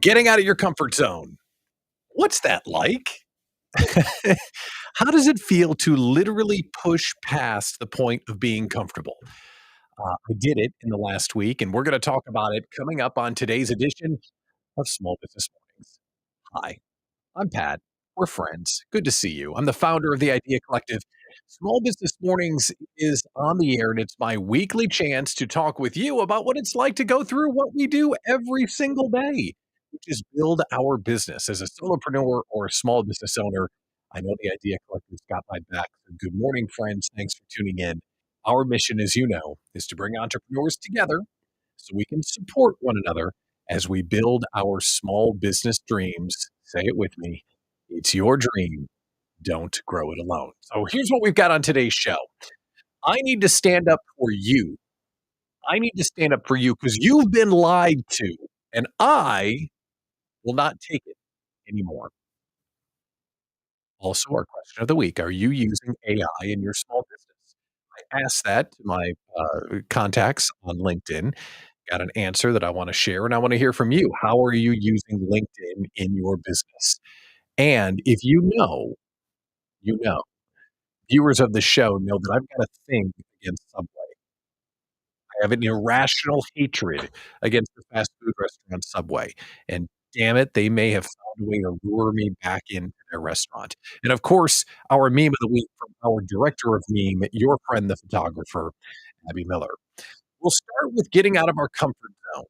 Getting out of your comfort zone. What's that like? How does it feel to literally push past the point of being comfortable? I did it in the last week, and we're going to talk about it coming up on today's edition of Small Business Mornings. Hi, I'm Pat. We're friends. Good to see you. I'm the founder of the Idea Collective. Small Business Mornings is on the air, and it's my weekly chance to talk with you about what it's like to go through what we do every single day, which is build our business. As a solopreneur or a small business owner, I know the Idea Collective's got my back. So good morning, friends. Thanks for tuning in. Our mission, as you know, is to bring entrepreneurs together so we can support one another as we build our small business dreams. Say it with me. It's your dream. Don't grow it alone. So here's what we've got on today's show. I need to stand up for you. I need to stand up for you because you've been lied to, and I will not take it anymore. Also, our question of the week: are you using AI in your small business? I asked that to my contacts on LinkedIn. Got an answer that I want to share, and I want to hear from you. How are you using LinkedIn in your business? And if you know, viewers of the show know that I've got a thing against Subway. I have an irrational hatred against the fast food restaurant Subway, and damn it, they may have found a way to lure me back into their restaurant. And of course, our meme of the week from our director of meme, your friend, the photographer, Abby Miller. We'll start with getting out of our comfort zone.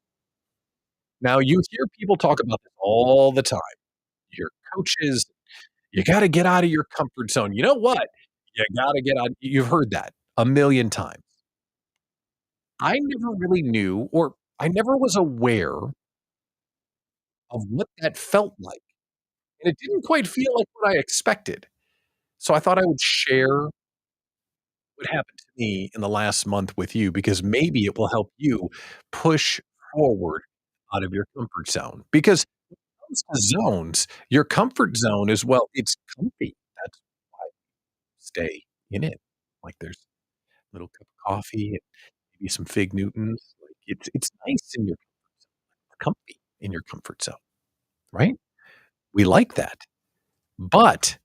Now, you hear people talk about this all the time. You hear coaches, you got to get out of your comfort zone. You know what? You got to get out. You've heard that a million times. I never really knew, or I never was aware of what that felt like. And it didn't quite feel like what I expected. So I thought I would share what happened to me in the last month with you because maybe it will help you push forward out of your comfort zone. Because when it comes to zones, your comfort zone is, well, it's comfy. That's why I stay in it. Like there's a little cup of coffee and maybe some fig Newtons. Like it's nice in your comfy in your comfort zone, right? We like that. But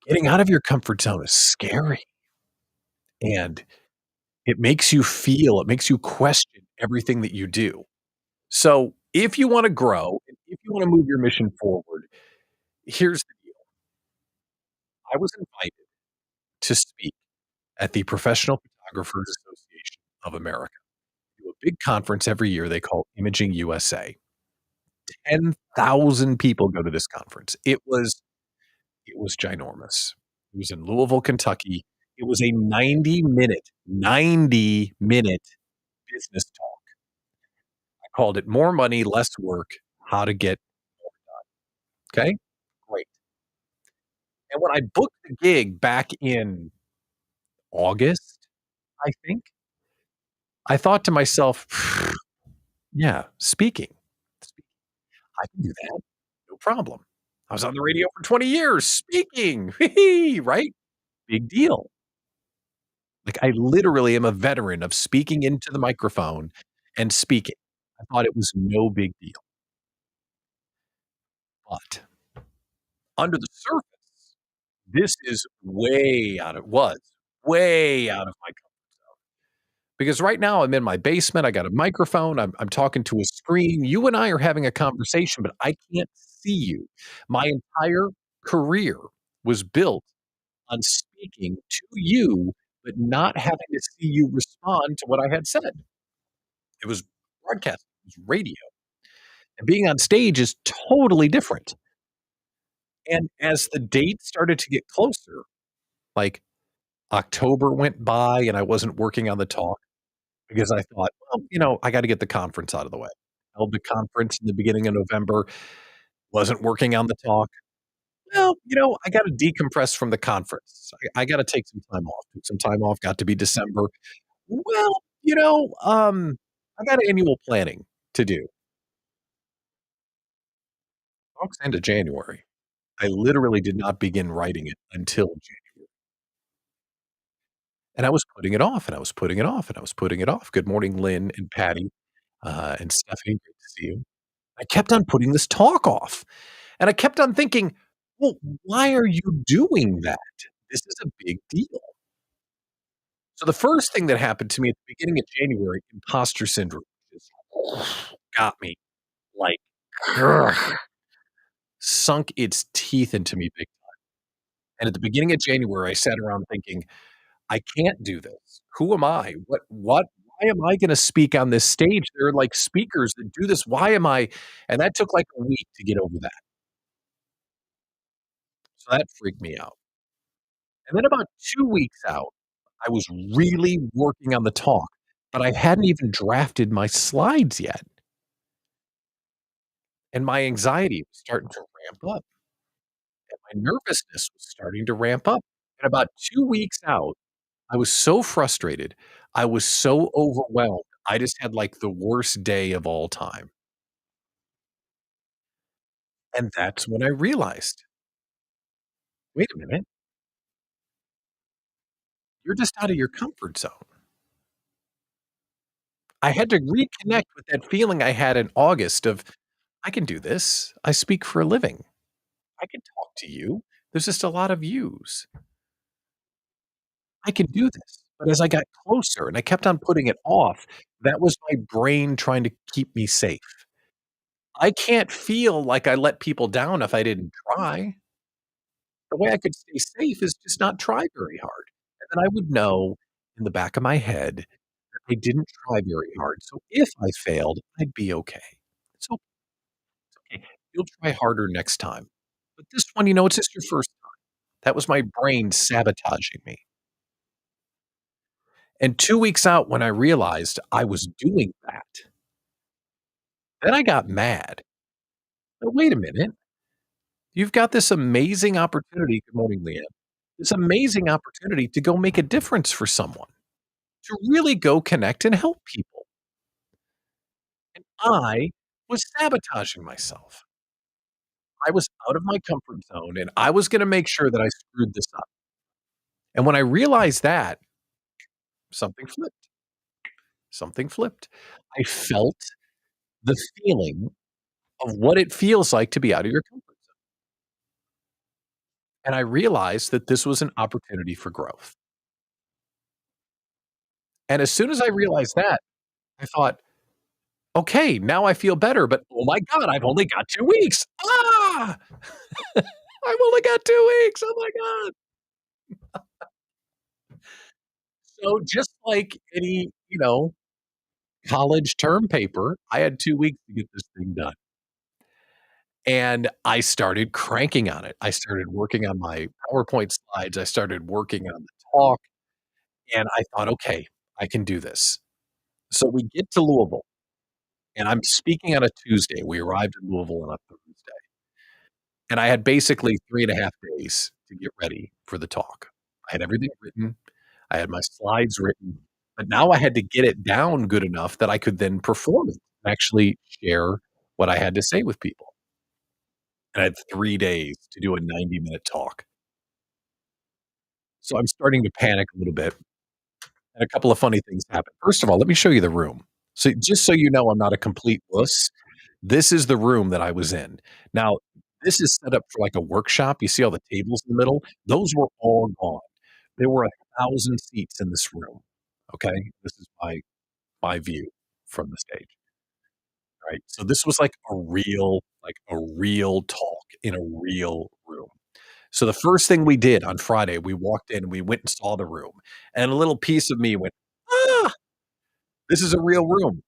getting out of your comfort zone is scary, and it makes you question everything that you do. So, if you wanna grow, and if you wanna move your mission forward, here's the deal. I was invited to speak at the Professional Photographers Association of America. They do a big conference every year they call Imaging USA. 10,000 people go to this conference. It was ginormous. It was in Louisville, Kentucky. It was a 90-minute business talk. I called it "More Money, Less Work: How to Get More Done." Okay? Great. And when I booked the gig back in August, I think, I thought to myself, "Yeah, speaking, I can do that, no problem. I was on the radio for 20 years speaking, right? Big deal." Like, I literally am a veteran of speaking into the microphone and speaking. I thought it was no big deal, but under the surface, this is way out of my comfort zone. Because right now I'm in my basement, I got a microphone, I'm talking to a screen, you and I are having a conversation, but I can't see you. My entire career was built on speaking to you, but not having to see you respond to what I had said. It was broadcast, it was radio, and being on stage is totally different. And as the dates started to get closer, like October went by and I wasn't working on the talk because I thought, "Well, I gotta get the conference out of the way." Held the conference in the beginning of November, wasn't working on the talk. Well, I gotta decompress from the conference. I gotta take some time off. Took some time off, got to be December. Well, I got annual planning to do. Talks end of January. I literally did not begin writing it until January. And I was putting it off, and I was putting it off, and I was putting it off. Good morning, Lynn and Patty, and Stephanie. Great to see you. I kept on putting this talk off, and I kept on thinking, "Well, why are you doing that? This is a big deal." So the first thing that happened to me at the beginning of January, imposter syndrome just got me, like, sunk its teeth into me big. And at the beginning of January, I sat around thinking, "I can't do this. Who am I? What why am I gonna speak on this stage? There are, like, speakers that do this. Why am I?" And that took, like, a week to get over that. So that freaked me out. And then about 2 weeks out, I was really working on the talk, but I hadn't even drafted my slides yet, and my anxiety was starting to ramp up, and my nervousness was starting to ramp up. And about 2 weeks out, I was so frustrated, I was so overwhelmed, I just had, like, the worst day of all time. And that's when I realized, "Wait a minute, you're just out of your comfort zone." I had to reconnect with that feeling I had in August of, "I can do this. I speak for a living. I can talk to you. There's just a lot of yous. I can do this." But as I got closer and I kept on putting it off, that was my brain trying to keep me safe. I can't feel like I let people down if I didn't try. The way I could stay safe is just not try very hard, and then I would know in the back of my head that I didn't try very hard, so if I failed, I'd be okay. It's okay. You'll try harder next time. But this one, it's just your first time. That was my brain sabotaging me. And 2 weeks out when I realized I was doing that, then I got mad. "Wait a minute. You've got this amazing opportunity." Good morning, Leanne. This amazing opportunity to go make a difference for someone, to really go connect and help people. And I was sabotaging myself. I was out of my comfort zone, and I was gonna make sure that I screwed this up. And when I realized that, something flipped. Something flipped. I felt the feeling of what it feels like to be out of your comfort zone. And I realized that this was an opportunity for growth. And as soon as I realized that, I thought, "Okay, now I feel better, but oh my god, I've only got 2 weeks. Ah! I've only got 2 weeks. Oh my god." So just like any, college term paper, I had 2 weeks to get this thing done. And I started cranking on it. I started working on my PowerPoint slides. I started working on the talk, and I thought, "Okay, I can do this." So we get to Louisville, and I'm speaking on a Tuesday. We arrived in Louisville on a Thursday, and I had basically 3.5 days to get ready for the talk. I had everything written. I had my slides written, but now I had to get it down good enough that I could then perform it, actually share what I had to say with people. And I had 3 days to do a 90-minute talk. So I'm starting to panic a little bit, and a couple of funny things happened. First of all, let me show you the room. So just so you know I'm not a complete wuss, this is the room that I was in. Now, this is set up for like a workshop. You see all the tables in the middle? Those were all gone. There were 1,000 seats in this room, okay? This is my view from the stage, right? So this was like a real talk in a real room. So the first thing we did on Friday, we walked in, we went and saw the room, and a little piece of me went, "Ah, this is a real room."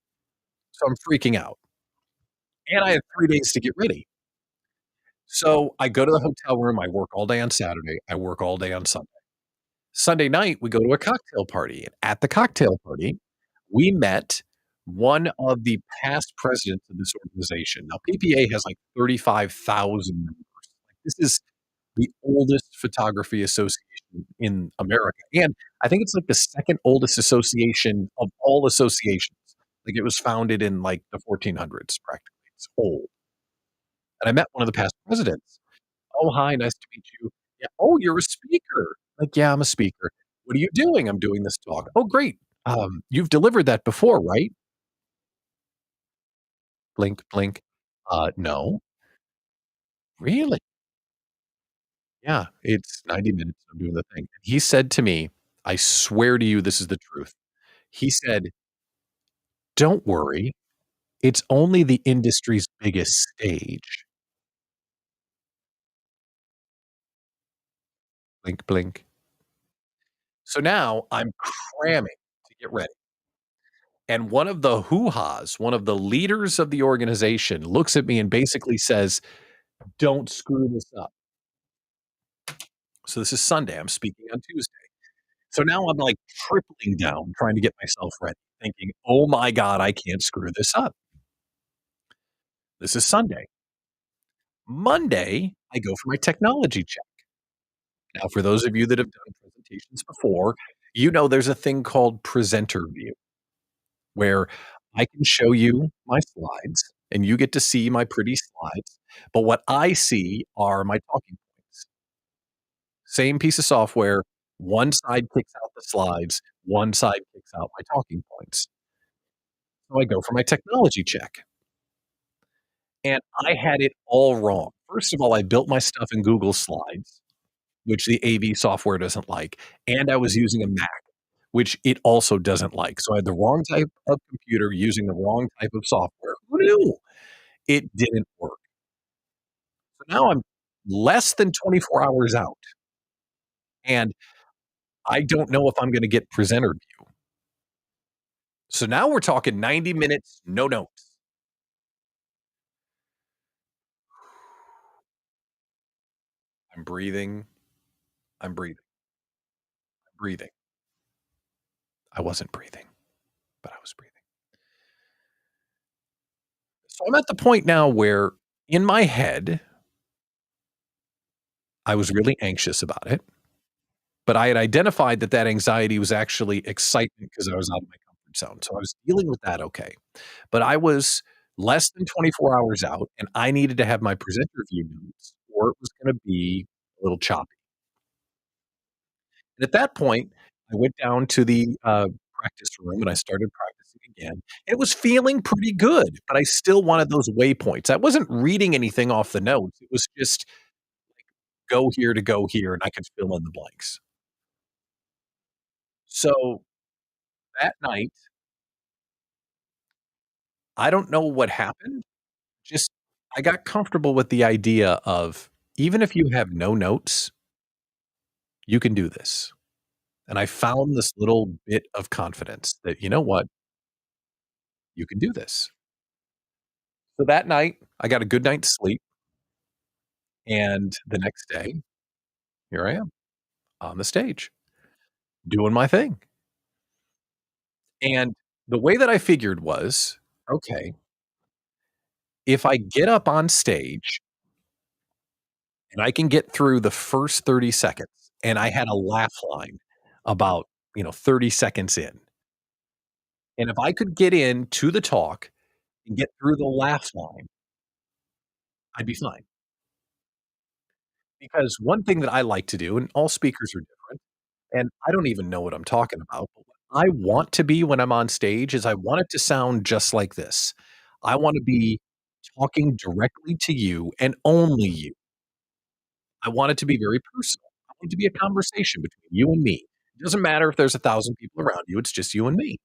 So I'm freaking out, and I had 3 days to get ready. So I go to the hotel room, I work all day on Saturday, I work all day on Sunday. Sunday night, we go to a cocktail party, and at the cocktail party, we met one of the past presidents of this organization. Now, PPA has, like, 35,000 members. Like, this is the oldest photography association in America, and I think it's, like, the 2nd oldest association of all associations. Like, it was founded in, like, the 1400s practically. It's old, and I met one of the past presidents. "Oh, hi, nice to meet you." "Yeah." "Oh, you're a speaker." Like, "Yeah, I'm a speaker." "What are you doing?" "I'm doing this talk." "Oh, great. You've delivered that before, right?" Blink, blink. No. Really? Yeah, it's 90 minutes, I'm doing the thing. He said to me, I swear to you this is the truth. He said, "Don't worry, it's only the industry's biggest stage." Blink, blink. So now I'm cramming to get ready, and one of the hoo-has, one of the leaders of the organization looks at me and basically says, "Don't screw this up." So this is Sunday, I'm speaking on Tuesday. So now I'm, like, tripling down trying to get myself ready, thinking, "Oh my god, I can't screw this up." This is Sunday. Monday, I go for my technology check. Now, for those of you that have done presentations before, you know there's a thing called presenter view, where I can show you my slides, and you get to see my pretty slides, but what I see are my talking points. Same piece of software, one side kicks out the slides, one side kicks out my talking points. So I go for my technology check, and I had it all wrong. First of all, I built my stuff in Google Slides, which the AV software doesn't like, and I was using a Mac, which it also doesn't like. So I had the wrong type of computer using the wrong type of software. Who knew? It didn't work. So now I'm less than 24 hours out, and I don't know if I'm gonna get presenter view. So now we're talking 90 minutes, no notes. I'm breathing, I'm breathing, I'm breathing. I wasn't breathing, but I was breathing. So I'm at the point now where in my head, I was really anxious about it, but I had identified that that anxiety was actually excitement because I was out of my comfort zone. So I was dealing with that okay. But I was less than 24 hours out, and I needed to have my presenter view notes, or it was gonna be a little choppy. And at that point, I went down to the, practice room and I started practicing again. It was feeling pretty good, but I still wanted those waypoints. I wasn't reading anything off the notes. It was just go here to go here, and I could fill in the blanks. So that night, I don't know what happened, just I got comfortable with the idea of even if you have no notes, you can do this. And I found this little bit of confidence that, you know what? You can do this. So that night, I got a good night's sleep, and the next day, here I am on the stage doing my thing. And the way that I figured was, okay, if I get up on stage and I can get through the first 30 seconds, and I had a laugh line about, 30 seconds in. And if I could get into the talk and get through the laugh line, I'd be fine. Because one thing that I like to do, and all speakers are different, and I don't even know what I'm talking about, but what I want to be when I'm on stage is I want it to sound just like this. I wanna be talking directly to you and only you. I want it to be very personal. I want it to be a conversation between you and me. It doesn't matter if there's 1,000 people around you, it's just you and me.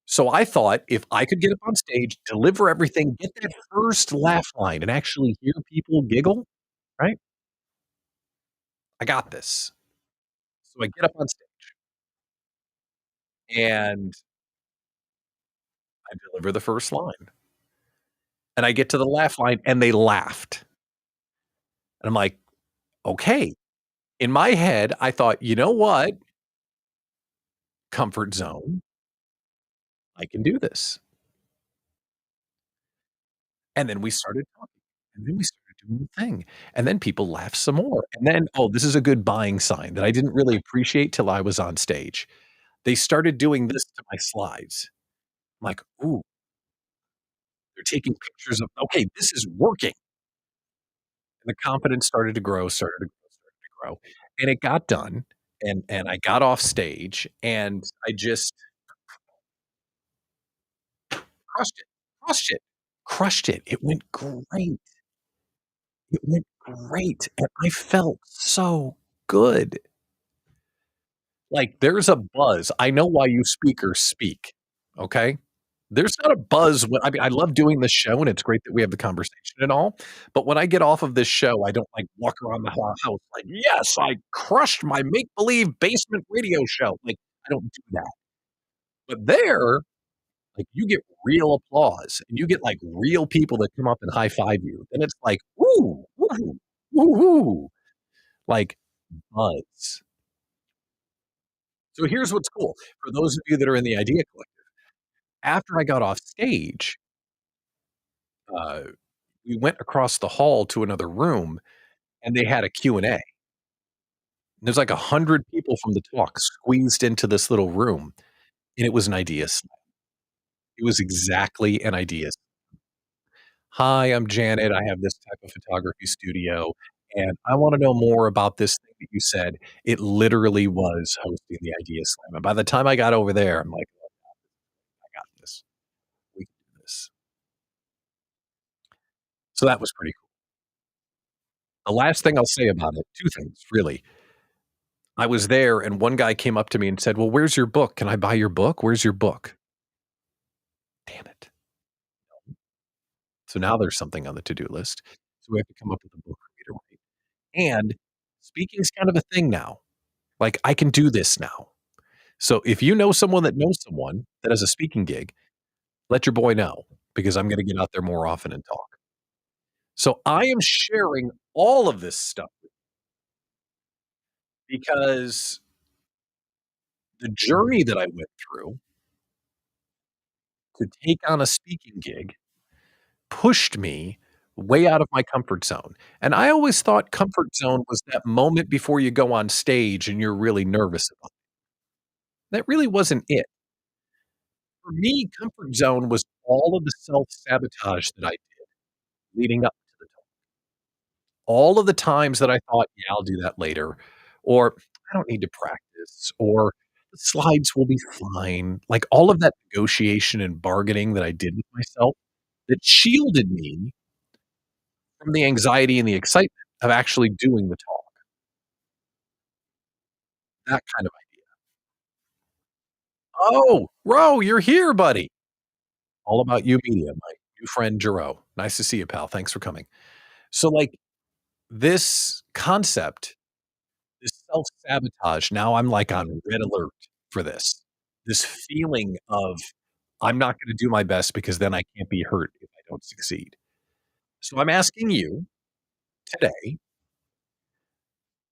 So I thought if I could get up on stage, deliver everything, get that first laugh line, and actually hear people giggle, right? I got this. So I get up on stage and I deliver the first line, and I get to the laugh line and they laughed. And I'm like, "Okay." In my head, I thought, "You know what? Comfort zone. I can do this." And then we started talking, and then we started doing the thing, and then people laughed some more, and then oh, this is a good buying sign that I didn't really appreciate till I was on stage. They started doing this to my slides. I'm like, "Ooh, they're taking pictures of okay, this is working." And the confidence started to grow, started to grow, started to grow, and it got done, and I got off stage, and I just crushed it, crushed it. crushed it. It went great. It went great, and I felt so good. Like, there's a buzz. I know why you speakers speak, okay? There's not a buzz when I mean, I love doing this show, and it's great that we have the conversation and all, but when I get off of this show, I don't, like, walk around the house like, "Yes, I crushed my make-believe basement radio show." Like, I don't do that. But there, like, you get real applause, and you get, like, real people that come up and high five you, and it's like, "Woo, woo, woo-hoo," like, buzz. So here's what's cool, for those of you that are in the Idea Collective, after I got off stage, uh, we went across the hall to another room, and they had a Q&A. There's like 100 people from the talk squeezed into this little room, and it was an idea slam. It was exactly an idea. "Hi, I'm Janet. I have this type of photography studio, and I wanna know more about this thing that you said." It literally was hosting the idea slam, and by the time I got over there, I'm like, "Oh, I got this. We can do this." So that was pretty cool. The last thing I'll say about it, 2 things, really. I was there, and one guy came up to me and said, "Well, where's your book? Can I buy your book? Where's your book?" Damn it. So now there's something on the to-do list. So we have to come up with a book for me to write. And speaking's kind of a thing now. Like, I can do this now. So if you know someone that knows someone that has a speaking gig, let your boy know because I'm gonna get out there more often and talk. So I am sharing all of this stuff because the journey that I went through to take on a speaking gig pushed me way out of my comfort zone. And I always thought comfort zone was that moment before you go on stage and you're really nervous about it. That really wasn't it. For me, comfort zone was all of the self-sabotage that I did leading up to the talk. All of the times that I thought, "Yeah, I'll do that later," or "I don't need to practice," or "The slides will be fine." Like, all of that negotiation and bargaining that I did with myself that shielded me from the anxiety and the excitement of actually doing the talk, that kind of idea. "Oh, Ro, you're here, buddy." All About You Media, my new friend, Jero. Nice to see you, pal. Thanks for coming. So, like, this concept, this self-sabotage, now I'm, like, on red alert for this. This feeling of, I'm not gonna do my best because then I can't be hurt if I don't succeed. So I'm asking you today,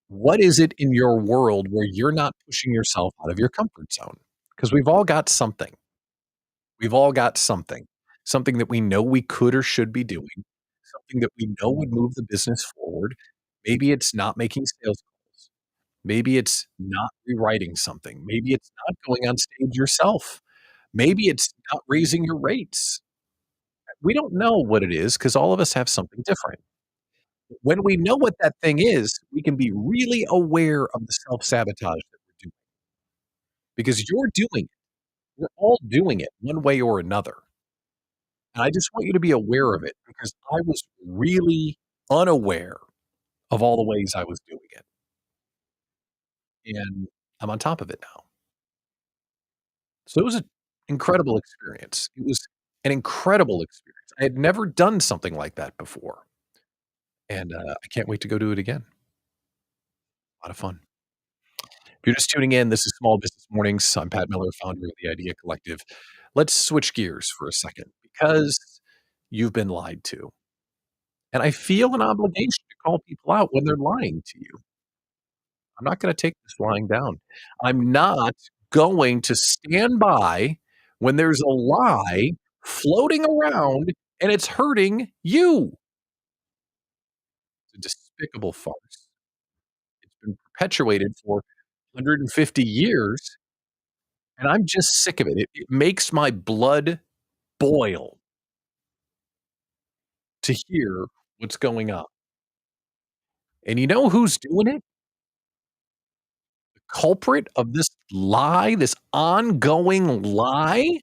what is it in your world where you're not pushing yourself out of your comfort zone? Because we've all got something. We've all got something. Something that we know we could or should be doing, something that we know would move the business forward. Maybe it's not making sales calls. Maybe it's not rewriting something. Maybe it's not going on stage yourself. Maybe it's not raising your rates. We don't know what it is because all of us have something different. When we know what that thing is, we can be really aware of the self-sabotage that we're doing because you're doing it. We're all doing it one way or another. And I just want you to be aware of it because I was really unaware of all the ways I was doing it, and I'm on top of it now. So it was an incredible experience. It was an incredible experience. I had never done something like that before, and, I can't wait to go do it again. A lot of fun. If you're just tuning in, this is Small Business Mornings. I'm Pat Miller, founder of the Idea Collective. Let's switch gears for a second because you've been lied to, and I feel an obligation to call people out when they're lying to you. I'm not gonna take this lying down. I'm not going to stand by when there's a lie floating around and it's hurting you. It's a despicable farce. It's been perpetuated for 150 years, and I'm just sick of it. It makes my blood boil to hear what's going on. And you know who's doing it? The culprit of this lie, this ongoing lie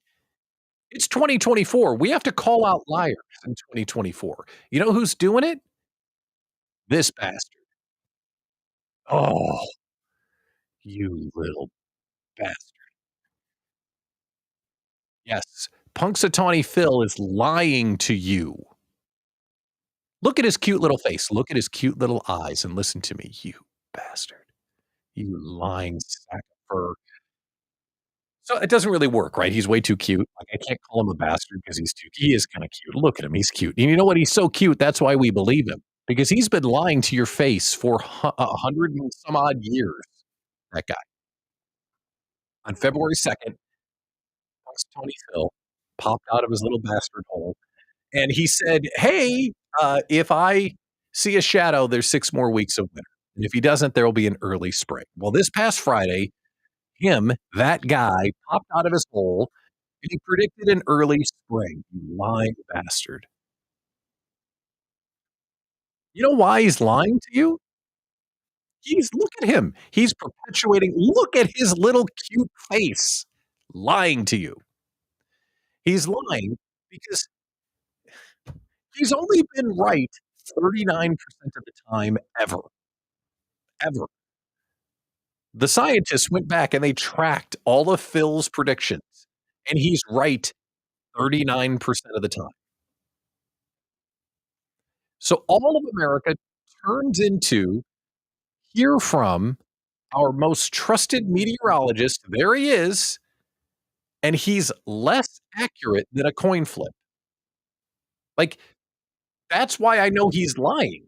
It's 2024. We have to call out liars in 2024. You know who's doing it? This bastard. Oh, you little bastard. Yes. Punxsutawney Phil is lying to you. Look at his cute little face. Look at his cute little eyes and listen to me, you bastard. You lying sack of fur. So it doesn't really work, right? He's way too cute. Like, I can't call him a bastard because he's too he is kinda cute. Look at him, he's cute. And you know what? He's so cute, that's why we believe him, because he's been lying to your face for 100 and some odd years, that guy. On February 2nd, Tony Phil popped out of his little bastard hole, and he said, "Hey, if I see a shadow, there's 6 more weeks of winter, and if he doesn't, there will be an early spring." Well, this past Friday, that guy, popped out of his hole, and he predicted an early spring, you lying bastard. You know why he's lying to you? Look at him. He's perpetuating look at his little cute face, lying to you. He's lying because he's only been right 39% of the time ever, ever. The scientists went back and they tracked all of Phil's predictions, and he's right 39% of the time. So all of America turns into hear from our most trusted meteorologist. There he is, and he's less accurate than a coin flip. Like, that's why I know he's lying.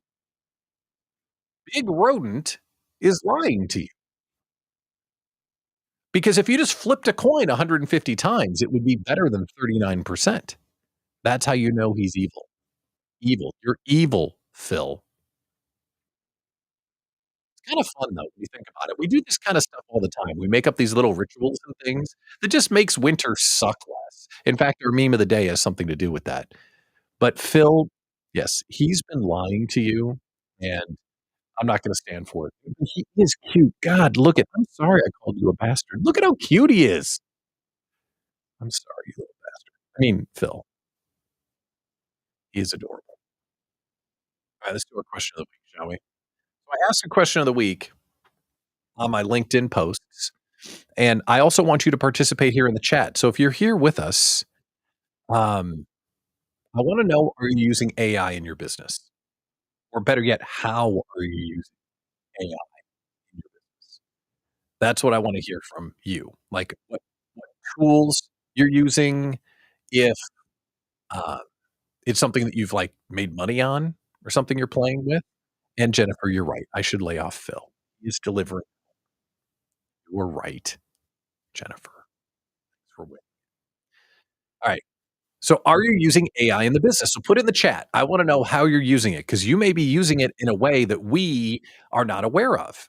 Big Rodent is lying to you. Because if you just flipped a coin 150 times, it would be better than 39%. That's how you know he's evil. Evil. You're evil, Phil. It's kind of fun though when you think about it. We do this kind of stuff all the time. We make up these little rituals and things that just makes winter suck less. In fact, our meme of the day has something to do with that. But Phil, yes, he's been lying to you, and I'm not gonna stand for it. He is cute. God, look at I'm sorry I called you a bastard. Look at how cute he is. I'm sorry, you little bastard. I mean, Phil, he is adorable. Alright, let's do a question of the week, shall we? So I asked a question of the week on my LinkedIn posts, and I also want you to participate here in the chat. So if you're here with us, um, I wanna know, are you using AI in your business? Or better yet, how are you using AI in your business? That's what I wanna hear from you. Like, what tools you're using, if, uh, it's something that you've, like, made money on or something you're playing with. And Jennifer, you're right. I should lay off Phil. He's delivering. You're right, Jennifer. Thanks for winning. Alright. So are you using AI in the business? So put in the chat. I wanna know how you're using it because you may be using it in a way that we are not aware of.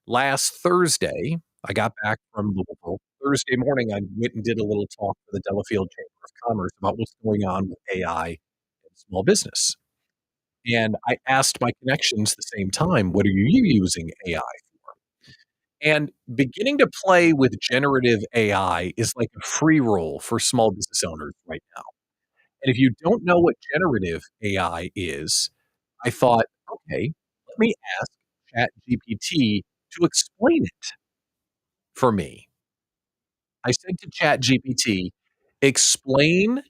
Last Thursday, I got back from Louisville. Thursday morning, I went and did a little talk for the Delafield Chamber of Commerce about what's going on with AI in small business. And I asked my connections the same time, "What are you using AI for?" And beginning to play with generative AI is like a free roll for small business owners right now. And if you don't know what generative AI is, I thought, "Okay, let me ask ChatGPT to explain it for me." I said to ChatGPT, "Explain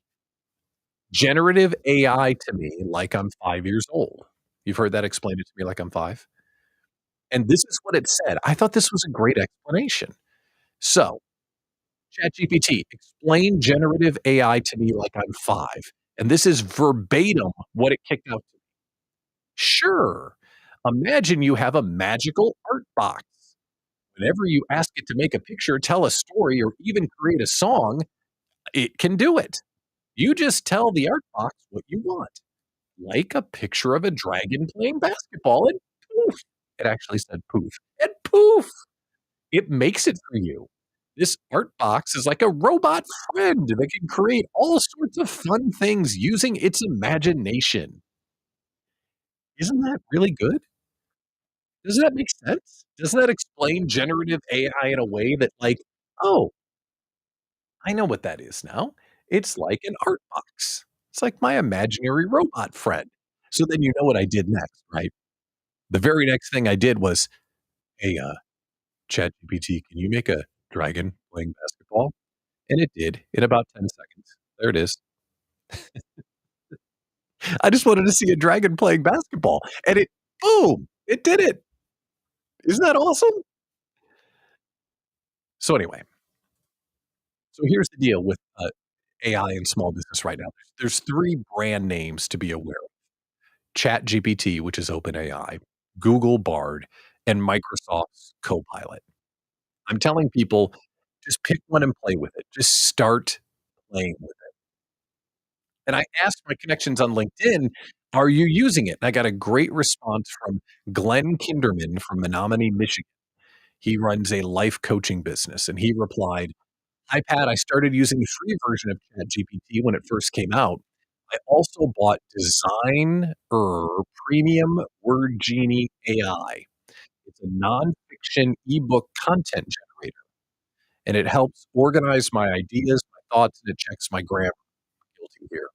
generative AI to me like I'm 5 years old." You've heard that, "Explain it to me like I'm 5?" And this is what it said. I thought this was a great explanation. So, ChatGPT, explain generative AI to me like I'm 5. And this is verbatim what it kicked out to me. Sure. Imagine you have a magical art box. Whenever you ask it to make a picture, tell a story, or even create a song, it can do it. You just tell the art box what you want, like a picture of a dragon playing basketball, and poof, it actually said poof, and poof, it makes it for you. This art box is like a robot friend that can create all sorts of fun things using its imagination. Isn't that really good? Doesn't that make sense? Doesn't that explain generative AI in a way that like, "Oh, I know what that is now. It's like an art box. It's like my imaginary robot friend. So then you know what I did next, right? The very next thing I did was, "Hey, ChatGPT, can you make a dragon playing basketball?" And it did in about 10 seconds. There it is. I just wanted to see a dragon playing basketball, and it boom, it did it. Isn't that awesome? So anyway, so here's the deal with, AI in small business right now. There's 3 brand names to be aware of. ChatGPT, which is OpenAI, Google Bard, and Microsoft's Copilot. I'm telling people, just pick one and play with it. Just start playing with it. And I asked my connections on LinkedIn, "Are you using it?" And I got a great response from Glenn Kinderman from Menominee, Michigan. He runs a life coaching business, and he replied, "Hi, Pat, I started using the free version of ChatGPT when it first came out. I also bought Designer Premium Word Genie AI. It's a nonfiction ebook content generator, and it helps organize my ideas, my thoughts, and it checks my grammar." Guilty here.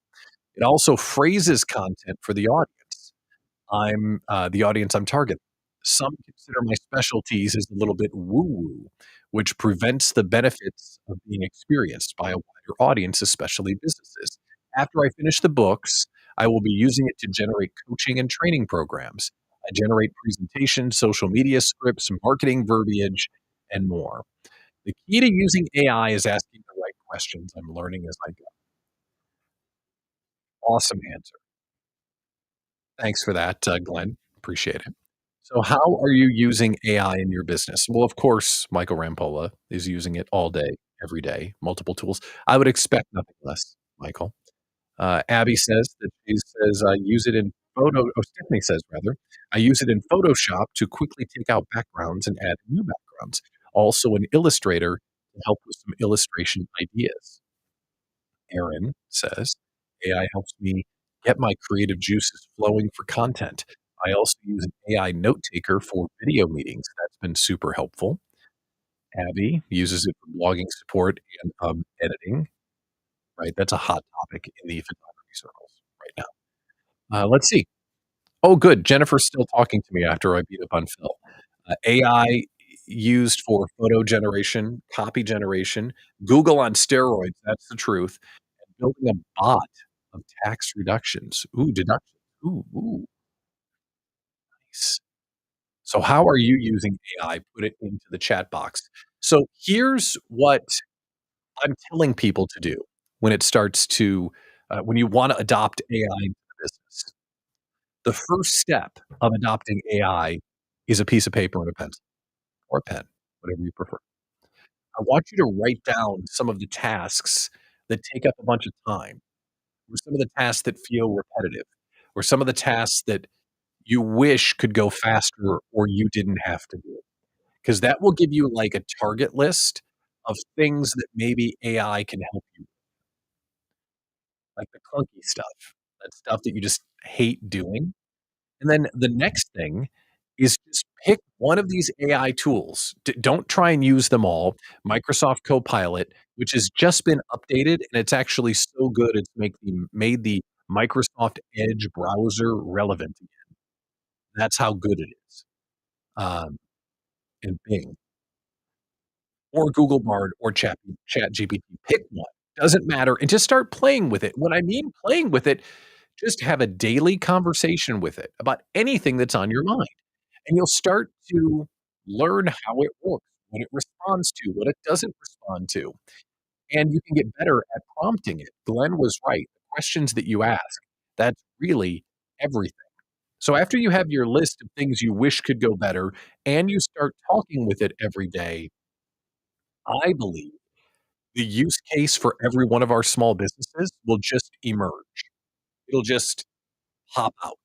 It also phrases content for the audience. The audience I'm targeting. Some consider my specialties as a little bit woo-woo, which prevents the benefits of being experienced by a wider audience, especially businesses. After I finish the books, I will be using it to generate coaching and training programs. I generate presentations, social media scripts, marketing verbiage, and more. The key to using AI is asking the right questions. I'm learning as I go. Awesome answer. Thanks for that, Glenn. Appreciate it. So how are you using AI in your business? Well, of course, Michael Rampolla is using it all day, every day, multiple tools. I would expect nothing less, Michael. Abby says that she says, "I use it in Stephanie says rather, "I use it in Photoshop to quickly take out backgrounds and add new backgrounds. Also in Illustrator to help with some illustration ideas." Aaron says, "AI helps me get my creative juices flowing for content. I also use an AI note taker for video meetings. That's been super helpful." Abby uses it for blogging support and editing. Right, that's a hot topic in the photography circles right now. Let's see. Oh, good. Jennifer's still talking to me after I beat up on Phil. AI used for photo generation, copy generation, Google on steroids. That's the truth. Building a bot of tax reductions. Ooh, deductions. Ooh, nice. So how are you using AI? Put it into the chat box. So here's what I'm telling people to do when it starts to when you wanna adopt AI into the business. The first step of adopting AI is a piece of paper and a pencil or a pen, whatever you prefer. I want you to write down some of the tasks that take up a bunch of time, or some of the tasks that feel repetitive, or some of the tasks that you wish could go faster or you didn't have to do. Because that will give you, like, a target list of things that maybe AI can help you, like the clunky stuff, that stuff that you just hate doing. And then the next thing is just pick one of these AI tools. Don't try and use them all. Microsoft Copilot, which has just been updated, and it's actually so good, it's made the Microsoft Edge browser relevant again. That's how good it is. And Bing or Google Bard or ChatGPT. Pick one. Doesn't matter, and just start playing with it. When I mean playing with it, just have a daily conversation with it about anything that's on your mind, and you'll start to learn how it works, what it responds to, what it doesn't respond to, and you can get better at prompting it. Glenn was right. The questions that you ask, that's really everything. So after you have your list of things you wish could go better and you start talking with it every day, I believe the use case for every one of our small businesses will just emerge. It'll just pop out.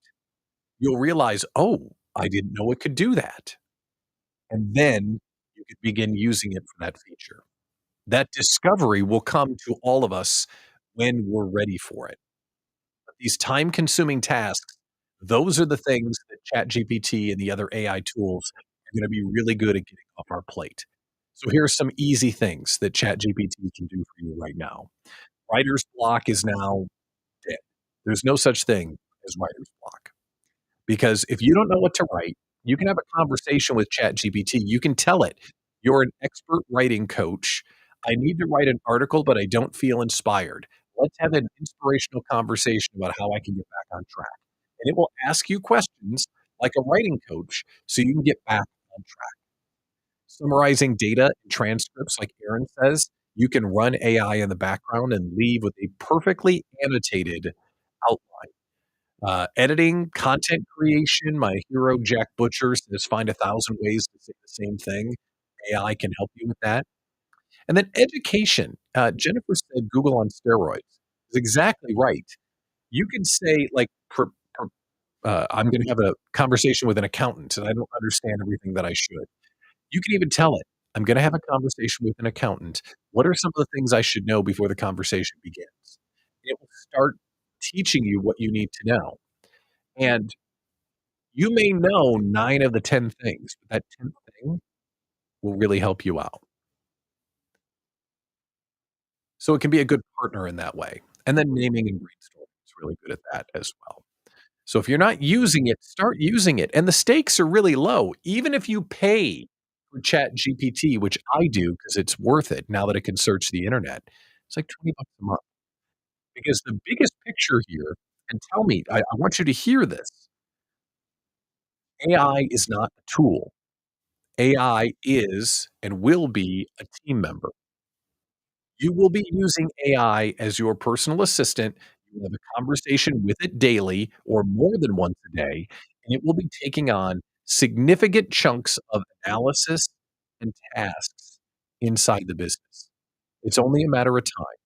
You'll realize, "Oh, I didn't know it could do that." And then you could begin using it for that feature. That discovery will come to all of us when we're ready for it. But these time-consuming tasks, those are the things that ChatGPT and the other AI tools are gonna be really good at getting off our plate. So here are some easy things that ChatGPT can do for you right now. Writer's block is now dead. There's no such thing as writer's block. Because if you don't know what to write, you can have a conversation with ChatGPT. You can tell it, "You're an expert writing coach. I need to write an article, but I don't feel inspired. Let's have an inspirational conversation about how I can get back on track." And it will ask you questions like a writing coach so you can get back on track. Summarizing data and transcripts, like Aaron says, you can run AI in the background and leave with a perfectly annotated outline. Editing, content creation, my hero Jack Butcher says, "Find 1,000 ways to say the same thing." AI can help you with that. And then education. Jennifer said Google on steroids. Is exactly right. You can say, like, I'm gonna have a conversation with an accountant, and I don't understand everything that I should. You can even tell it, "I'm gonna have a conversation with an accountant. What are some of the things I should know before the conversation begins?" It will start teaching you what you need to know. And you may know 9 of the 10 things, but that 10th thing will really help you out. So it can be a good partner in that way. And then naming and brainstorming is really good at that as well. So if you're not using it, start using it. And the stakes are really low. Even if you pay for ChatGPT, which I do because it's worth it now that it can search the internet, it's like 20 bucks a month. Because the biggest picture here, and tell me, I want you to hear this. AI is not a tool. AI is and will be a team member. You will be using AI as your personal assistant. You will have a conversation with it daily or more than once a day, and it will be taking on significant chunks of analysis and tasks inside the business. It's only a matter of time.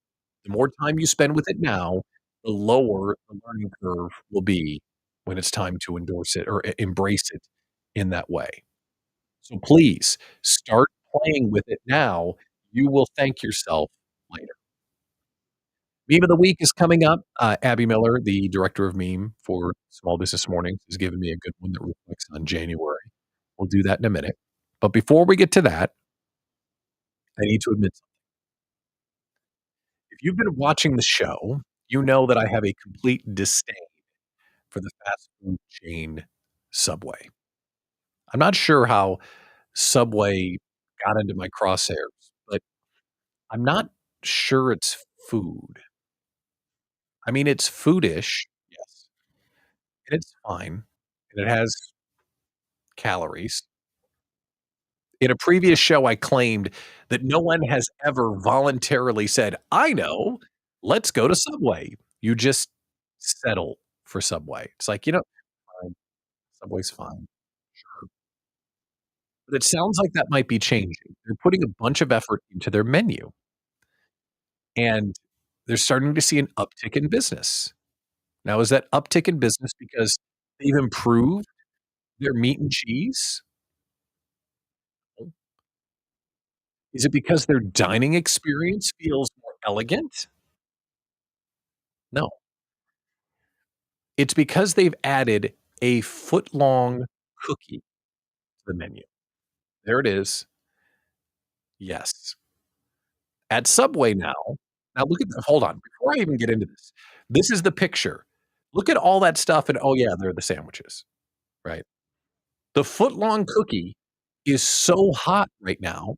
The more time you spend with it now, the lower the learning curve will be when it's time to endorse it or embrace it in that way. So please start playing with it now. You will thank yourself later. Meme of the week is coming up. Abby Miller, the director of meme for Small Business Mornings, has given me a good one that reflects on January. We'll do that in a minute. But before we get to that, I need to admit something. If you've been watching the show, you know that I have a complete disdain for the fast food chain Subway. I'm not sure how Subway got into my crosshairs, but I'm not sure it's food. I mean, it's foodish, yes, and it's fine, and it has calories. In a previous show, I claimed that no one has ever voluntarily said, "I know, let's go to Subway." You just settle for Subway. It's like, fine, Subway's fine, sure. But it sounds like that might be changing. They're putting a bunch of effort into their menu, and they're starting to see an uptick in business. Now, is that uptick in business because they've improved their meat and cheese? Is it because their dining experience feels more elegant? No. It's because they've added a foot-long cookie to the menu. There it is. Yes. At Subway now look at the hold on, before I even get into this, this is the picture. Look at all that stuff and, oh, yeah, they're the sandwiches, right? The foot-long cookie is so hot right now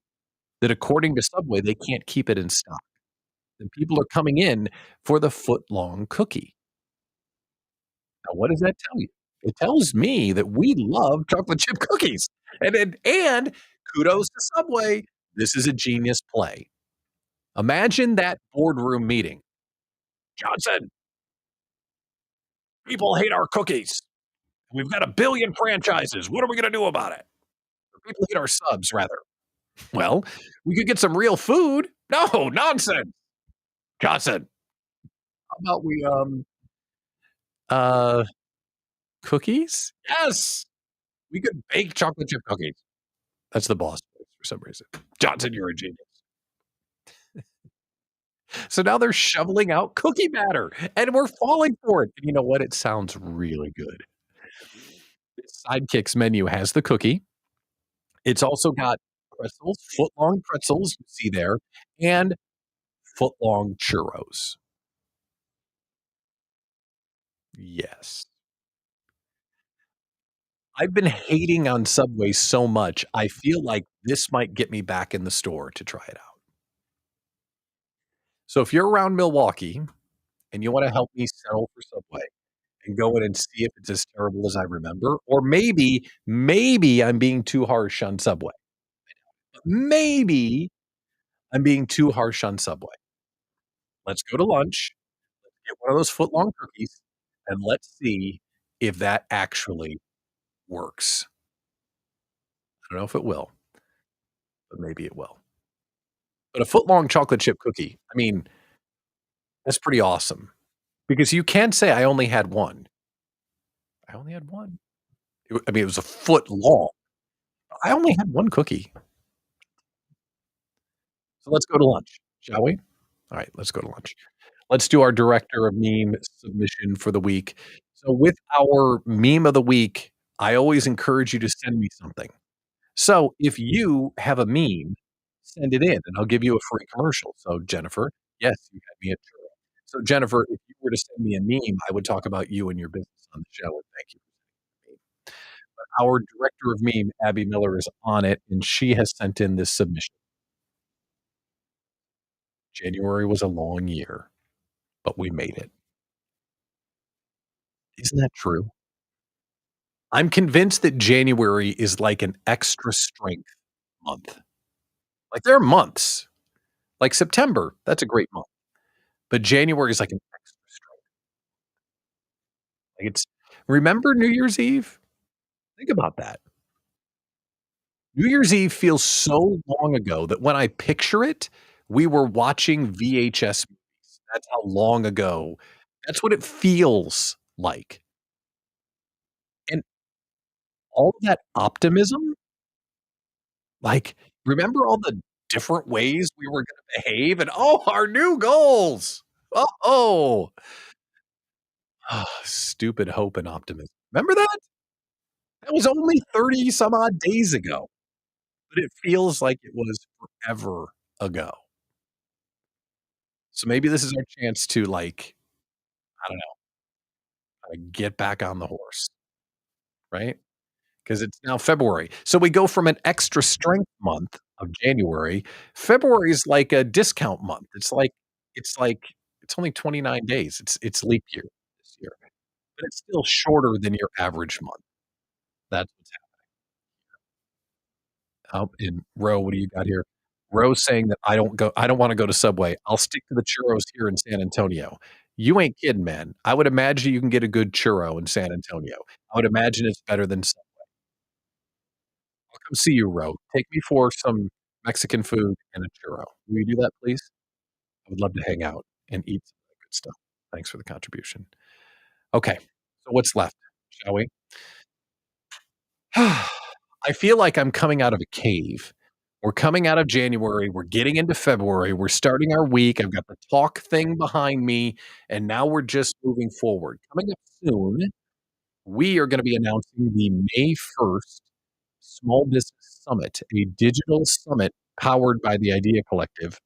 that according to Subway, they can't keep it in stock, and people are coming in for the foot-long cookie. Now what does that tell you? It tells me that we love chocolate chip cookies, and kudos to Subway. This is a genius play. Imagine that boardroom meeting. "Johnson, people hate our cookies. We've got 1,000,000,000 franchises. What are we gonna do about it?" Or, "People hate our subs, rather." "Well, we could get some real food." "No, nonsense. Johnson, how about we, uh, cookies? Yes, we could bake chocolate chip cookies." That's the boss voice for some reason. "Johnson, you're a genius." So now they're shoveling out cookie batter, and we're falling for it. And you know what? It sounds really good. This Sidekicks menu has the cookie. It's also got pretzels, foot-long pretzels you see there, and Foot-long churros. Yes. I've been hating on Subway so much, I feel like this might get me back in the store to try it out. So if you're around Milwaukee and you wanna help me settle for Subway and go in and see if it's as terrible as I remember, or maybe I'm being too harsh on Subway. Maybe I'm being too harsh on Subway. Let's go to lunch, get one of those foot-long cookies, and let's see if that actually works. I don't know if it will, but maybe it will. But a foot-long chocolate chip cookie, I mean, that's pretty awesome because you can say, "I only had 1." I only had 1. I mean, it was a foot long. I only had 1 cookie. So let's go to lunch, shall we? Alright, let's go to lunch. Let's do our director of meme submission for the week. So with our meme of the week, I always encourage you to send me something. So if you have a meme, send it in, and I'll give you a free commercial. So Jennifer, yes, you had me at churro. So Jennifer, if you were to send me a meme, I would talk about you and your business on the show, and thank you for sending me. But our director of meme, Abby Miller, is on it, and she has sent in this submission. January was a long year, but we made it. Isn't that true? I'm convinced that January is like an extra strength month. Like, there are months, like September, that's a great month, but January is like an extra strength. Like, it's remember New Year's Eve? Think about that. New Year's Eve feels so long ago that when I picture it, we were watching VHS movies. That's how long ago that's what it feels like, and all of that optimism, like, remember all the different ways we were gonna behave and, "Oh, our new goals! Oh." Stupid hope and optimism. Remember that? That was only 30 some odd days ago, but it feels like it was forever ago. So maybe this is our chance to, like, I don't know, get back on the horse, right? Because it's now February. So we go from an extra strength month of January. February is like a discount month. It's like it's only 29 days. It's leap year this year, but it's still shorter than your average month. That's what's in Row, what do you got here? Row's saying that I don't wanna go to Subway. I'll stick to the churros here in San Antonio. You ain't kidding, man. I would imagine you can get a good churro in San Antonio. I would imagine it's better than Sub I'll come see you, Row. Take me for some Mexican food and a churro. Will you do that, please? I would love to hang out and eat some of that good stuff. Thanks for the contribution. Okay, so what's left, shall we? I feel like I'm coming out of a cave. We're coming out of January, we're getting into February, we're starting our week, I've got the talk thing behind me, and now we're just moving forward. Coming up soon, we are gonna be announcing the May 1st Small Business Summit, a digital summit powered by the Idea Collective.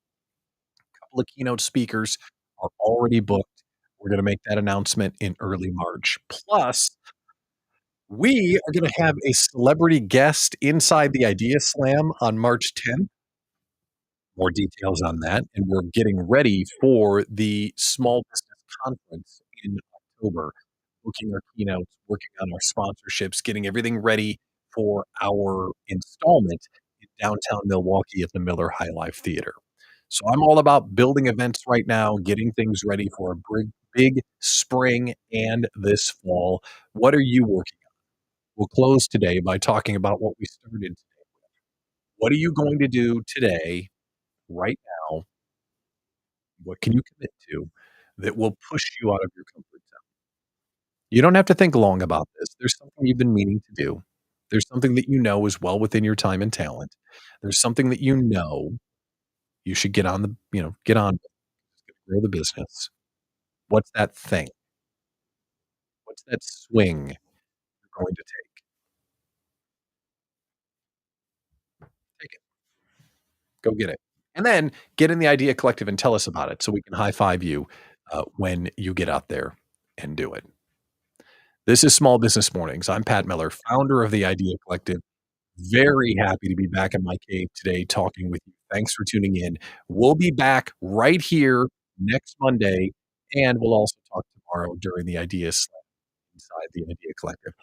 A couple of keynote speakers are already booked. We're gonna make that announcement in early March. Plus, we are gonna have a celebrity guest inside the Idea Slam on March 10th. More details on that, and we're getting ready for the small business conference in October, booking our keynotes, working on our sponsorships, getting everything ready for our installment in downtown Milwaukee at the Miller High Life Theater. So I'm all about building events right now, getting things ready for a big spring and this fall. What are you working on? We'll close today by talking about what we started today. What are you going to do today, right now? What can you commit to that will push you out of your comfort zone? You don't have to think long about this. There's something you've been meaning to do. There's something that you know is well within your time and talent. There's something that you know you should get on get on with, grow the business. What's that thing? What's that swing you're going to take? Take it. Go get it. And then get in the idea collective and tell us about it so we can high five you, when you get out there and do it. This is Small Business Mornings. I'm Pat Miller, founder of the Idea Collective. Very happy to be back in my cave today talking with you. Thanks for tuning in. We'll be back right here next Monday, and we'll also talk tomorrow during the Idea Slam inside the Idea Collective.